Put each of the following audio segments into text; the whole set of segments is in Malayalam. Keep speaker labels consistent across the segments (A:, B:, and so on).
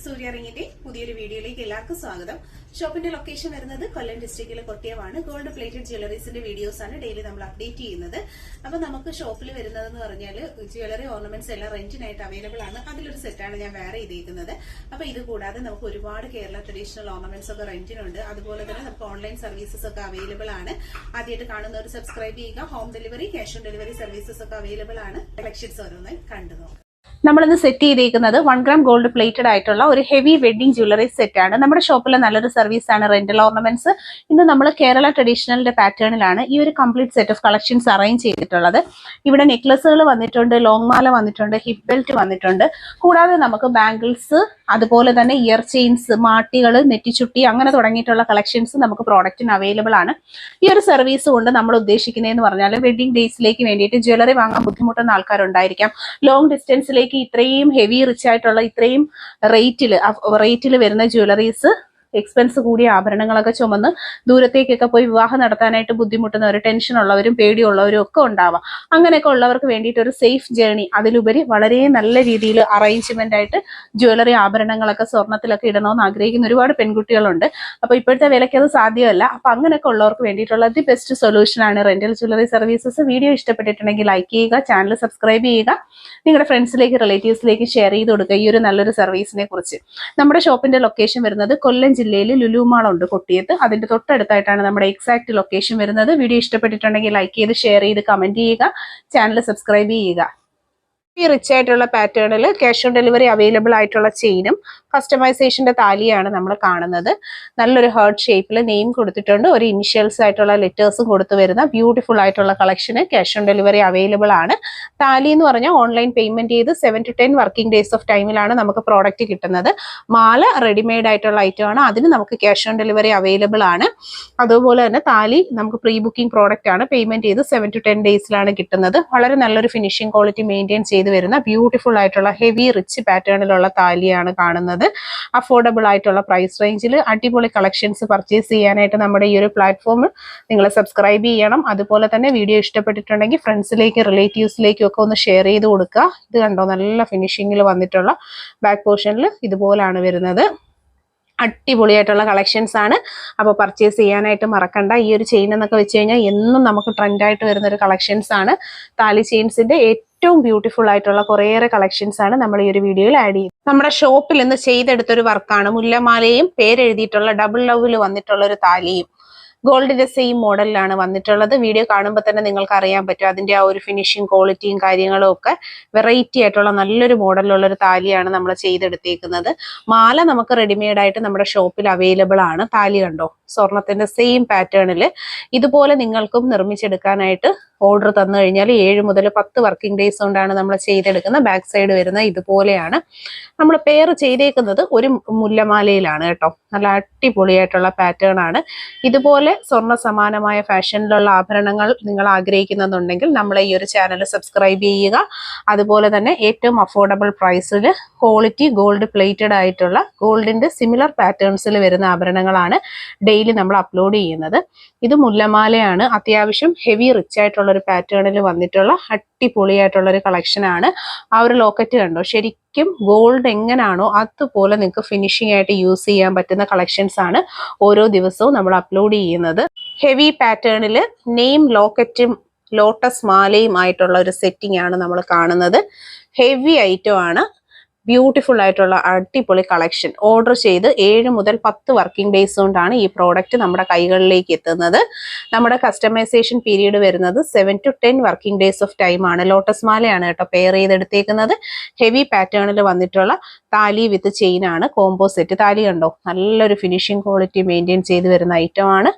A: സൂര്യ റിങ്ങിന്റെ പുതിയൊരു വീഡിയോയിലേക്ക് എല്ലാവർക്കും സ്വാഗതം. ഷോപ്പിന്റെ ലൊക്കേഷൻ വരുന്നത് കൊല്ലം ഡിസ്ട്രിക്റ്റിലെ കൊട്ടിയമാണ്. ഗോൾഡ് പ്ലേറ്റഡ് ജ്വല്ലറീസിന്റെ വീഡിയോസ് ആണ് ഡെയിലി നമ്മൾ അപ്ഡേറ്റ് ചെയ്യുന്നത്. അപ്പൊ നമുക്ക് ഷോപ്പിൽ വരുന്നതെന്ന് പറഞ്ഞാൽ ജ്വല്ലറി ഓർണമെന്റ്സ് എല്ലാം റെന്റിനായിട്ട് അവൈലബിൾ ആണ്. അതിലൊരു സെറ്റാണ് ഞാൻ വേറെ ചെയ്തേക്കുന്നത്. അപ്പൊ ഇത് കൂടാതെ നമുക്ക് ഒരുപാട് കേരള ട്രഡീഷണൽ ഓർണമെന്റ്സ് ഒക്കെ റെന്റിനുണ്ട്. അതുപോലെ തന്നെ നമുക്ക് ഓൺലൈൻ സർവീസസ് ഒക്കെ അവൈലബിൾ ആണ്. ആദ്യമായിട്ട് കാണുന്നവർ സബ്സ്ക്രൈബ് ചെയ്യുക. Home delivery, cash on delivery services ഒക്കെ അവൈലബിൾ ആണ്. കളക്ഷൻസ് ഓരോന്നായി കണ്ടു നോക്കാം. നമ്മളിന്ന് സെറ്റ് ചെയ്തേക്കുന്നത് 1 gram ഗോൾഡ് പ്ലേറ്റഡ് ആയിട്ടുള്ള ഒരു ഹെവി വെഡിങ് ജ്വല്ലറി സെറ്റ് ആണ്. നമ്മുടെ ഷോപ്പിൽ നല്ലൊരു സർവീസ് ആണ് റെന്റൽ ഓർണമെന്റ്സ്. ഇന്ന് നമ്മൾ കേരള ട്രഡീഷണലിന്റെ പാറ്റേണിലാണ് ഈ ഒരു complete set of collections arrange ചെയ്തിട്ടുള്ളത്. ഇവിടെ നെക്ലസുകൾ വന്നിട്ടുണ്ട്, ലോങ് മാല വന്നിട്ടുണ്ട്, ഹിപ്പ് ബെൽറ്റ് വന്നിട്ടുണ്ട്. കൂടാതെ നമുക്ക് ബാംഗിൾസ്, അതുപോലെ തന്നെ ഇയർ ചെയിൻസ്, മാട്ടികൾ, നെറ്റിച്ചുട്ടി അങ്ങനെ തുടങ്ങിയിട്ടുള്ള കളക്ഷൻസ് നമുക്ക് പ്രോഡക്റ്റിന് അവൈലബിൾ ആണ്. ഈ ഒരു സർവീസ് കൊണ്ട് നമ്മൾ ഉദ്ദേശിക്കുന്നതെന്ന് പറഞ്ഞാൽ വെഡിങ് ഡേയ്സിലേക്ക് വേണ്ടിയിട്ട് ജ്വല്ലറി വാങ്ങാൻ ബുദ്ധിമുട്ടുന്ന ആൾക്കാരുണ്ടായിരിക്കാം. ലോങ് ഡിസ്റ്റൻസിലേക്ക് ഇത്രയും ഹെവി റിച്ച് ആയിട്ടുള്ള ഇത്രയും റേറ്റിൽ വരുന്ന ജ്വല്ലറീസ്, എക്സ്പെൻസ് കൂടിയ ആഭരണങ്ങളൊക്കെ ചുമന്ന് ദൂരത്തേക്കൊക്കെ പോയി വിവാഹം നടത്താനായിട്ട് ബുദ്ധിമുട്ടുന്നവർ, ടെൻഷൻ ഉള്ളവരും പേടിയുള്ളവരും ഒക്കെ ഉണ്ടാവാം. അങ്ങനെയൊക്കെ ഉള്ളവർക്ക് വേണ്ടിയിട്ട് ഒരു സേഫ് ജേർണി, അതിലുപരി വളരെ നല്ല രീതിയിൽ അറേഞ്ച്മെന്റ് ആയിട്ട് ജ്വല്ലറി ആഭരണങ്ങളൊക്കെ സ്വർണ്ണത്തിലൊക്കെ ഇടണമെന്ന് ആഗ്രഹിക്കുന്ന ഒരുപാട് പെൺകുട്ടികളുണ്ട്. അപ്പൊ ഇപ്പോഴത്തെ വിലയ്ക്ക് അത് സാധ്യമല്ല. അപ്പൊ അങ്ങനെയൊക്കെ ഉള്ളവർക്ക് വേണ്ടിയിട്ടുള്ള ദി ബെസ്റ്റ് സൊല്യൂഷൻ ആണ് റെന്റൽ ജ്വല്ലറി സർവീസസ്. വീഡിയോ ഇഷ്ടപ്പെട്ടിട്ടുണ്ടെങ്കിൽ ലൈക്ക് ചെയ്യുക, ചാനൽ സബ്സ്ക്രൈബ് ചെയ്യുക, നിങ്ങളുടെ ഫ്രണ്ട്സിലേക്ക് റിലേറ്റീവ്സിലേക്ക് ഷെയർ ചെയ്ത് കൊടുക്കുക ഈ ഒരു നല്ലൊരു സർവീസിനെ കുറിച്ച്. നമ്മുടെ ഷോപ്പിന്റെ ലൊക്കേഷൻ വരുന്നത് കൊല്ലം ജില്ലയിൽ ലുലു മാൾ ഉണ്ട് കൊട്ടിയത്ത്. അതിന്റെ തൊട്ടടുത്തായിട്ടാണ് നമ്മുടെ എക്സാക്ട് ലൊക്കേഷൻ വരുന്നത്. വീഡിയോ ഇഷ്ടപ്പെട്ടിട്ടുണ്ടെങ്കിൽ ലൈക്ക് ചെയ്ത് ഷെയർ ചെയ്ത് കമന്റ് ചെയ്യുക, ചാനൽ സബ്സ്ക്രൈബ് ചെയ്യുക. ഈ റിച്ച് ആയിട്ടുള്ള പാറ്റേണിൽ ക്യാഷ് ഓൺ ഡെലിവറി അവൈലബിൾ ആയിട്ടുള്ള ചെയിനും കസ്റ്റമൈസേഷന്റെ താലിയാണ് നമ്മൾ കാണുന്നത്. നല്ലൊരു ഹാർട്ട് ഷേപ്പിൽ നെയിം കൊടുത്തിട്ടുണ്ട്. ഒരു ഇനിഷ്യൽസ് ആയിട്ടുള്ള ലെറ്റേഴ്സും കൊടുത്തു വരുന്ന ബ്യൂട്ടിഫുൾ ആയിട്ടുള്ള കളക്ഷന് ക്യാഷ് ഓൺ ഡെലിവറി അവൈലബിൾ ആണ്. താലി എന്ന് പറഞ്ഞാൽ ഓൺലൈൻ പേയ്മെന്റ് ചെയ്ത് 7 to 10 വർക്കിംഗ് ഡേയ്സ് ഓഫ് ടൈമിലാണ് നമുക്ക് പ്രോഡക്റ്റ് കിട്ടുന്നത്. മാല റെഡിമെയ്ഡ് ആയിട്ടുള്ള ഐറ്റം ആണ്, അതിന് നമുക്ക് ക്യാഷ് ഓൺ ഡെലിവറി അവൈലബിൾ ആണ്. അതുപോലെ തന്നെ താലി നമുക്ക് പ്രീ ബുക്കിംഗ് പ്രോഡക്റ്റ് ആണ്, പേയ്മെന്റ് ചെയ്ത് 7 to 10 ഡേയ്സിലാണ് കിട്ടുന്നത്. വളരെ നല്ലൊരു ഫിനിഷിംഗ് ക്വാളിറ്റി മെയിൻറ്റെയിൻ ചെയ്ത് വരുന്ന ബ്യൂട്ടിഫുൾ ആയിട്ടുള്ള ഹെവി റിച്ച് പാറ്റേണിലുള്ള താലിയാണ് കാണുന്നത്. അഫോർഡബിൾ ആയിട്ടുള്ള പ്രൈസ് റേഞ്ചിൽ അടിപൊളി കളക്ഷൻസ് പർച്ചേസ് ചെയ്യാനായിട്ട് നമ്മുടെ ഈ ഒരു പ്ലാറ്റ്ഫോമിൽ നിങ്ങൾ സബ്സ്ക്രൈബ് ചെയ്യണം. അതുപോലെ തന്നെ വീഡിയോ ഇഷ്ടപ്പെട്ടിട്ടുണ്ടെങ്കിൽ ഫ്രണ്ട്സിലേക്ക് റിലേറ്റീവ്സിലേക്കും ഒക്കെ ഒന്ന് ഷെയർ ചെയ്ത് കൊടുക്കുക. ഇത് കണ്ടോ, നല്ല ഫിനിഷിങ്ങിൽ വന്നിട്ടുള്ള ബാക്ക് പോർഷനിൽ ഇതുപോലാണ് വരുന്നത്. അടിപൊളിയായിട്ടുള്ള കളക്ഷൻസ് ആണ്. അപ്പോൾ പർച്ചേസ് ചെയ്യാനായിട്ട് മറക്കണ്ട. ഈ ഒരു ചെയിൻ എന്നൊക്കെ വെച്ച് കഴിഞ്ഞാൽ എന്നും നമുക്ക് ട്രെൻഡായിട്ട് വരുന്ന ഒരു കളക്ഷൻസ് ആണ്. താലി ചെയിൻസിന്റെ ഏറ്റവും ബ്യൂട്ടിഫുൾ ആയിട്ടുള്ള കുറേയേറെ കളക്ഷൻസ് ആണ് നമ്മൾ ഈ ഒരു വീഡിയോയിൽ ആഡ് ചെയ്യുന്നത്. നമ്മുടെ ഷോപ്പിൽ ഇന്ന് ചെയ്തെടുത്തൊരു വർക്കാണ്. മുല്ലമാലയും പേരെഴുതിയിട്ടുള്ള ഡബിൾ ലവിൽ വന്നിട്ടുള്ള ഒരു താലിയും ഗോൾഡിന്റെ സെയിം മോഡലിലാണ് വന്നിട്ടുള്ളത്. വീഡിയോ കാണുമ്പോൾ തന്നെ നിങ്ങൾക്ക് അറിയാൻ പറ്റും അതിന്റെ ആ ഒരു ഫിനിഷിങ് ക്വാളിറ്റിയും കാര്യങ്ങളും ഒക്കെ. വെറൈറ്റി ആയിട്ടുള്ള നല്ലൊരു മോഡലിലുള്ള ഒരു താലിയാണ് നമ്മൾ ചെയ്തെടുത്തേക്കുന്നത്. മാല നമുക്ക് റെഡിമെയ്ഡ് ആയിട്ട് നമ്മുടെ ഷോപ്പിൽ അവൈലബിൾ ആണ്. താലി കണ്ടോ, സ്വർണത്തിന്റെ സെയിം പാറ്റേണിൽ ഇതുപോലെ നിങ്ങൾക്കും നിർമ്മിച്ചെടുക്കാനായിട്ട് ഓർഡർ തന്നു കഴിഞ്ഞാൽ 7 മുതൽ 10 വർക്കിംഗ് ഡേയ്സ് കൊണ്ടാണ് നമ്മൾ ചെയ്തെടുക്കുന്നത്. ബാക്ക് സൈഡ് വരുന്നത് ഇതുപോലെയാണ്. നമ്മൾ പെയർ ചെയ്തേക്കുന്നത് ഒരു മുല്ലമാലയിലാണ് കേട്ടോ. നല്ല അടിപൊളിയായിട്ടുള്ള പാറ്റേൺ ആണ്. ഇതുപോലെ സ്വർണ്ണ സമാനമായ ഫാഷനിലുള്ള ആഭരണങ്ങൾ നിങ്ങൾ ആഗ്രഹിക്കുന്നുണ്ടെങ്കിൽ നമ്മളെ ഈ ഒരു ചാനൽ സബ്സ്ക്രൈബ് ചെയ്യുക. അതുപോലെ തന്നെ ഏറ്റവും അഫോർഡബിൾ പ്രൈസിൽ ക്വാളിറ്റി ഗോൾഡ് പ്ലേറ്റഡ് ആയിട്ടുള്ള ഗോൾഡിന്റെ സിമിലർ പാറ്റേൺസിൽ വരുന്ന ആഭരണങ്ങളാണ് ഡെയിലി നമ്മൾ അപ്ലോഡ് ചെയ്യുന്നത്. ഇത് മുല്ലമാലയാണ്. അത്യാവശ്യം ഹെവി റിച്ച് ആയിട്ടുള്ള ഒരു പാറ്റേണിൽ വന്നിട്ടുള്ള അടിപൊളിയായിട്ടുള്ള ഒരു കളക്ഷൻ ആണ്. ആ ഒരു ലോക്കറ്റ് കണ്ടോ, ശരിക്കും ഗോൾഡ് എങ്ങനെയാണോ അതുപോലെ നിങ്ങൾക്ക് ഫിനിഷിംഗ് ആയിട്ട് യൂസ് ചെയ്യാൻ പറ്റുന്ന കളക്ഷൻസ് ആണ് ഓരോ ദിവസവും നമ്മൾ അപ്ലോഡ് ചെയ്യുന്നത്. ഹെവി പാറ്റേണിൽ നെയിം ലോക്കറ്റും ലോട്ടസ് മാലയും ആയിട്ടുള്ള ഒരു സെറ്റിംഗ് ആണ് നമ്മൾ കാണുന്നത്. ഹെവി ഐറ്റം ആണ്. ബ്യൂട്ടിഫുൾ ആയിട്ടുള്ള അടിപൊളി കളക്ഷൻ. ഓർഡർ ചെയ്ത് 7 മുതൽ 10 വർക്കിംഗ് ഡേയ്സ് കൊണ്ടാണ് ഈ പ്രോഡക്റ്റ് നമ്മുടെ കൈകളിലേക്ക് എത്തുന്നത്. നമ്മുടെ കസ്റ്റമൈസേഷൻ പീരീഡ് വരുന്നത് 7 to 10 working days of time ആണ്. ലോട്ടസ് മാലയാണ് കേട്ടോ പെയർ ചെയ്തെടുത്തേക്കുന്നത്. ഹെവി പാറ്റേണിൽ വന്നിട്ടുള്ള താലി വിത്ത് ചെയിൻ ആണ്. കോംബോ സെറ്റ് താലി കണ്ടോ, നല്ലൊരു ഫിനിഷിംഗ് ക്വാളിറ്റി മെയിൻറ്റെയിൻ ചെയ്ത് വരുന്ന ഐറ്റം ആണ്.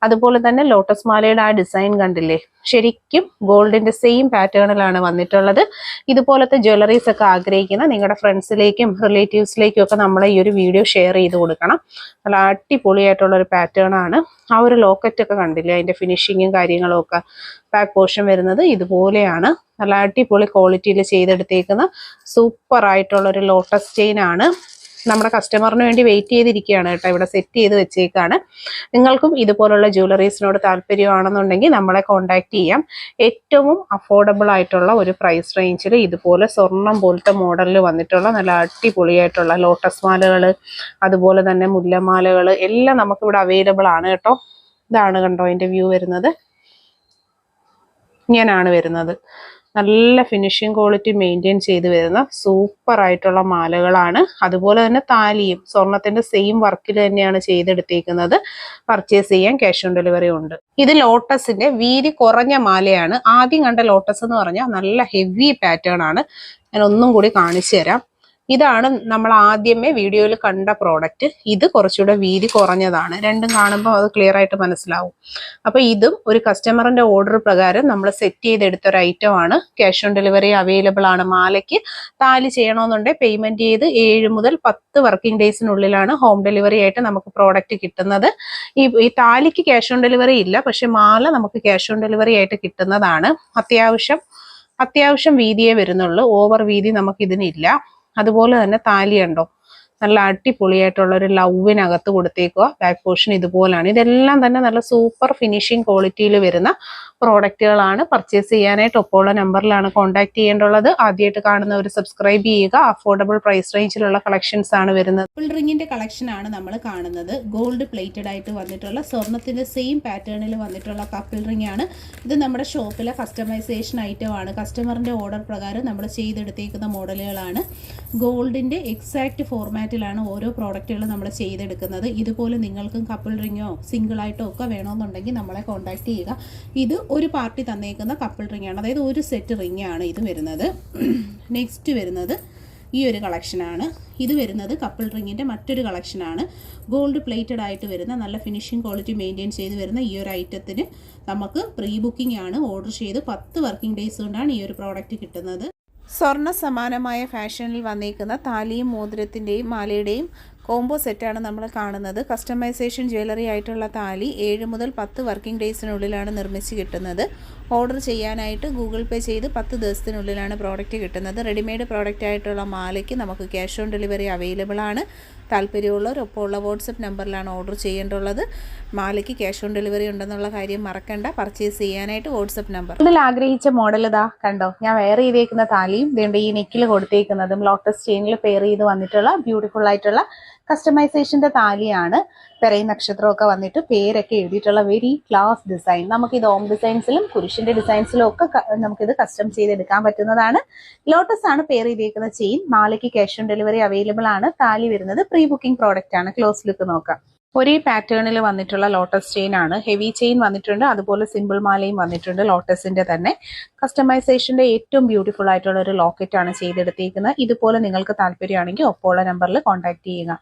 A: അതുപോലെ തന്നെ ലോട്ടസ് മാലയുടെ ആ ഡിസൈൻ കണ്ടില്ലേ, ശരിക്കും ഗോൾഡിന്റെ സെയിം പാറ്റേണിലാണ് വന്നിട്ടുള്ളത്. ഇതുപോലത്തെ ജ്വല്ലറീസ് ഒക്കെ ആഗ്രഹിക്കുന്ന നിങ്ങളുടെ ഫ്രണ്ട്സിലേക്കും റിലേറ്റീവ്സിലേക്കും ഒക്കെ നമ്മളെ ഈ ഒരു വീഡിയോ ഷെയർ ചെയ്ത് കൊടുക്കണം. നല്ല അടിപൊളിയായിട്ടുള്ള ഒരു പാറ്റേൺ ആണ്. ആ ഒരു ലോക്കറ്റ് ഒക്കെ കണ്ടില്ലേ, അതിന്റെ ഫിനിഷിങ്ങും കാര്യങ്ങളും ഒക്കെ. ബാക്ക് പോർഷൻ വരുന്നത് ഇതുപോലെയാണ്. നല്ല അടിപൊളി ക്വാളിറ്റിയിൽ ചെയ്തെടുത്തേക്കുന്ന സൂപ്പർ ആയിട്ടുള്ള ഒരു ലോട്ടസ് ചെയിൻ ആണ്. നമ്മുടെ കസ്റ്റമറിന് വേണ്ടി വെയിറ്റ് ചെയ്തിരിക്കുകയാണ് കേട്ടോ. ഇവിടെ സെറ്റ് ചെയ്ത് വെച്ചേക്കാണ്. നിങ്ങൾക്കും ഇതുപോലുള്ള ജ്വല്ലറീസിനോട് താല്പര്യമാണെന്നുണ്ടെങ്കിൽ നമ്മളെ കോൺടാക്ട് ചെയ്യാം. ഏറ്റവും അഫോർഡബിൾ ആയിട്ടുള്ള ഒരു പ്രൈസ് റേഞ്ചിൽ ഇതുപോലെ സ്വർണം പോലത്തെ മോഡലിൽ വന്നിട്ടുള്ള നല്ല അടിപൊളിയായിട്ടുള്ള ലോട്ടസ് മാലകൾ, അതുപോലെ തന്നെ മുല്ലമാലകൾ എല്ലാം നമുക്കിവിടെ അവൈലബിൾ ആണ് കേട്ടോ. ഇതാണ് കണ്ടോ അതിൻ്റെ വ്യൂ വരുന്നത്, ഇങ്ങനെയാണ് വരുന്നത്. നല്ല ഫിനിഷിങ് ക്വാളിറ്റി മെയിൻറ്റെയിൻ ചെയ്ത് വരുന്ന സൂപ്പർ ആയിട്ടുള്ള മാലകളാണ്. അതുപോലെ തന്നെ താലിയും സ്വർണത്തിന്റെ സെയിം വർക്കിൽ തന്നെയാണ് ചെയ്തെടുത്തേക്കുന്നത്. പർച്ചേസ് ചെയ്യാൻ ക്യാഷ് ഓൺ ഡെലിവറി ഉണ്ട്. ഇത് ലോട്ടസിന്റെ വീതി കുറഞ്ഞ മാലയാണ്. ആദ്യം കണ്ട ലോട്ടസ് എന്ന് പറഞ്ഞാൽ നല്ല ഹെവി പാറ്റേൺ ആണ്. ഞാൻ ഒന്നും കൂടി കാണിച്ചു തരാം. ഇതാണ് നമ്മൾ ആദ്യമേ വീഡിയോയിൽ കണ്ട പ്രോഡക്റ്റ്. ഇത് കുറച്ചുകൂടെ വീതി കുറഞ്ഞതാണ്. രണ്ടും കാണുമ്പോൾ അത് ക്ലിയർ ആയിട്ട് മനസ്സിലാവും. അപ്പൊ ഇതും ഒരു കസ്റ്റമറിന്റെ ഓർഡർ പ്രകാരം നമ്മൾ സെറ്റ് ചെയ്തെടുത്ത ഒരു ഐറ്റം ആണ്. ക്യാഷ് ഓൺ ഡെലിവറി അവൈലബിൾ ആണ്. മാലയ്ക്ക് താലി ചെയ്യണമെന്നുണ്ടെങ്കിൽ പേയ്മെന്റ് ചെയ്ത് 7 മുതൽ 10 വർക്കിംഗ് ഡേയ്സിനുള്ളിലാണ് ഹോം ഡെലിവറി ആയിട്ട് നമുക്ക് പ്രോഡക്റ്റ് കിട്ടുന്നത്. ഈ താലിക്ക് ക്യാഷ് ഓൺ ഡെലിവറി ഇല്ല, പക്ഷെ മാല നമുക്ക് ക്യാഷ് ഓൺ ഡെലിവറി ആയിട്ട് കിട്ടുന്നതാണ്. അത്യാവശ്യം വീതിയേ വരുന്നുള്ളൂ, ഓവർ വീതി നമുക്ക് ഇതിനില്ല. അതുപോലെ തന്നെ താലി ഉണ്ടോ, നല്ല അടിപൊളിയായിട്ടുള്ള ഒരു ലവിനകത്ത് കൊടുത്തേക്കുക. Back portion ഇതുപോലാണ്. ഇതെല്ലാം തന്നെ നല്ല സൂപ്പർ ഫിനിഷിംഗ് ക്വാളിറ്റിയിൽ വരുന്ന പ്രോഡക്റ്റുകളാണ്. പർച്ചേസ് ചെയ്യാനായിട്ട് ഒപ്പമുള്ള നമ്പറിലാണ് കോൺടാക്ട് ചെയ്യേണ്ടുള്ളത്. ആദ്യമായിട്ട് കാണുന്നവർ സബ്സ്ക്രൈബ് ചെയ്യുക. അഫോർഡബിൾ പ്രൈസ് റേഞ്ചിലുള്ള കളക്ഷൻസ് ആണ് വരുന്നത്. കപ്പിൾ റിങ്ങിന്റെ കളക്ഷൻ ആണ് നമ്മൾ കാണുന്നത്. ഗോൾഡ് പ്ലേറ്റഡ് ആയിട്ട് വന്നിട്ടുള്ള സ്വർണത്തിന്റെ സെയിം പാറ്റേണിൽ വന്നിട്ടുള്ള കപ്പിൾ റിംഗ് ആണ്. ഇത് നമ്മുടെ ഷോപ്പിലെ കസ്റ്റമൈസേഷൻ ഐറ്റം ആണ്. കസ്റ്റമറിന്റെ ഓർഡർ പ്രകാരം നമ്മൾ ചെയ്തെടുത്തേക്കുന്ന മോഡലുകളാണ്. ഗോൾഡിന്റെ എക്സാക്ട് ഫോർമാറ്റിലാണ് ഓരോ പ്രോഡക്റ്റുകളും നമ്മൾ ചെയ്തെടുക്കുന്നത്. ഇതുപോലെ നിങ്ങൾക്കും കപ്പിൾ റിങ്ങോ സിംഗിൾ ആയിട്ടോ ഒക്കെ വേണമെന്നുണ്ടെങ്കിൽ നമ്മളെ കോൺടാക്ട് ചെയ്യുക. ഇത് ഒരു പാർട്ടി തന്നേക്കുന്ന കപ്പിൾ റിംഗ് ആണ്, അതായത് ഒരു സെറ്റ് റിംഗ് ആണ് ഇത് വരുന്നത്. നെക്സ്റ്റ് വരുന്നത് ഈ ഒരു കളക്ഷനാണ്. ഇത് വരുന്നത് കപ്പിൾ റിങ്ങിൻ്റെ മറ്റൊരു കളക്ഷനാണ്. ഗോൾഡ് പ്ലേറ്റഡ് ആയിട്ട് വരുന്ന നല്ല ഫിനിഷിംഗ് ക്വാളിറ്റി മെയിൻറ്റെയിൻ ചെയ്ത് വരുന്ന ഈ ഒരു ഐറ്റത്തിന് നമുക്ക് പ്രീ ബുക്കിംഗ് ആണ്. ഓർഡർ ചെയ്ത് 10 വർക്കിംഗ് ഡേയ്സ് കൊണ്ടാണ് ഈ ഒരു പ്രോഡക്റ്റ് കിട്ടുന്നത്. സ്വർണ്ണ സമാനമായ ഫാഷനിൽ വന്നേക്കുന്ന താലിയും മോതിരത്തിൻ്റെയും മാലയുടെയും കോംബോ സെറ്റാണ് നമ്മൾ കാണുന്നത്. കസ്റ്റമൈസേഷൻ ജ്വല്ലറി ആയിട്ടുള്ള താലി 7 മുതൽ 10 വർക്കിംഗ് ഡേയ്സിനുള്ളിലാണ് നിർമ്മിച്ച് കിട്ടുന്നത്. ഓർഡർ ചെയ്യാനായിട്ട് ഗൂഗിൾ പേ ചെയ്ത് 10 ദിവസത്തിനുള്ളിലാണ് പ്രോഡക്റ്റ് കിട്ടുന്നത്. റെഡിമെയ്ഡ് പ്രോഡക്റ്റ് ആയിട്ടുള്ള മാലയ്ക്ക് നമുക്ക് ക്യാഷ് ഓൺ ഡെലിവറി അവൈലബിൾ ആണ്. താല്പര്യമുള്ളവർ ഒപ്പമുള്ള വാട്സപ്പ് നമ്പറിലാണ് ഓർഡർ ചെയ്യേണ്ടുള്ളത്. മാലയ്ക്ക് ക്യാഷ് ഓൺ ഡെലിവറി ഉണ്ടെന്നുള്ള കാര്യം മറക്കണ്ട. പർച്ചേസ് ചെയ്യാനായിട്ട് വാട്സപ്പ് നമ്പർ. ഇതിൽ ആഗ്രഹിച്ച മോഡൽ ഇതാ കണ്ടോ, ഞാൻ വെയർ ചെയ്തേക്കുന്ന താലിയും ഇതുകൊണ്ട് ഈ നെക്കിൽ കൊടുത്തേക്കുന്നതും ലോട്ടസ് ചെയിനിൽ പെയർ ചെയ്ത് വന്നിട്ടുള്ള ബ്യൂട്ടിഫുൾ ആയിട്ടുള്ള കസ്റ്റമൈസേഷന്റെ താലിയാണ്. പെരൈ നക്ഷത്രമൊക്കെ വന്നിട്ട് പേരൊക്കെ എഴുതിയിട്ടുള്ള വെരി ക്ലാസ് ഡിസൈൻ. നമുക്കിത് ഹോം ഡിസൈൻസിലും കുരിശിന്റെ ഡിസൈൻസിലും ഒക്കെ നമുക്കിത് കസ്റ്റം ചെയ്തെടുക്കാൻ പറ്റുന്നതാണ്. ലോട്ടസ് ആണ് പെയർ ചെയ്തേക്കുന്ന ചെയിൻ. മാലയ്ക്ക് ക്യാഷ് ഓൺ ഡെലിവറി അവൈലബിൾ ആണ്. താലി വരുന്നത് പ്രീ ബുക്കിംഗ് പ്രോഡക്റ്റ് ആണ്. ക്ലോസ് ലുക്ക് നോക്കാം. ഒരേ പാറ്റേണിൽ വന്നിട്ടുള്ള ലോട്ടസ് ചെയിൻ ആണ്. ഹെവി ചെയിൻ വന്നിട്ടുണ്ട്, അതുപോലെ സിമ്പിൾ മാലയും വന്നിട്ടുണ്ട്. ലോട്ടസിന്റെ തന്നെ കസ്റ്റമൈസേഷന്റെ ഏറ്റവും ബ്യൂട്ടിഫുൾ ആയിട്ടുള്ള ഒരു ലോക്കറ്റ് ആണ് ചെയ്തെടുത്തേക്കുന്നത്. ഇതുപോലെ നിങ്ങൾക്ക് താല്പര്യമാണെങ്കിൽ ഒപ്പമുള്ള നമ്പറിൽ കോൺടാക്ട് ചെയ്യുക.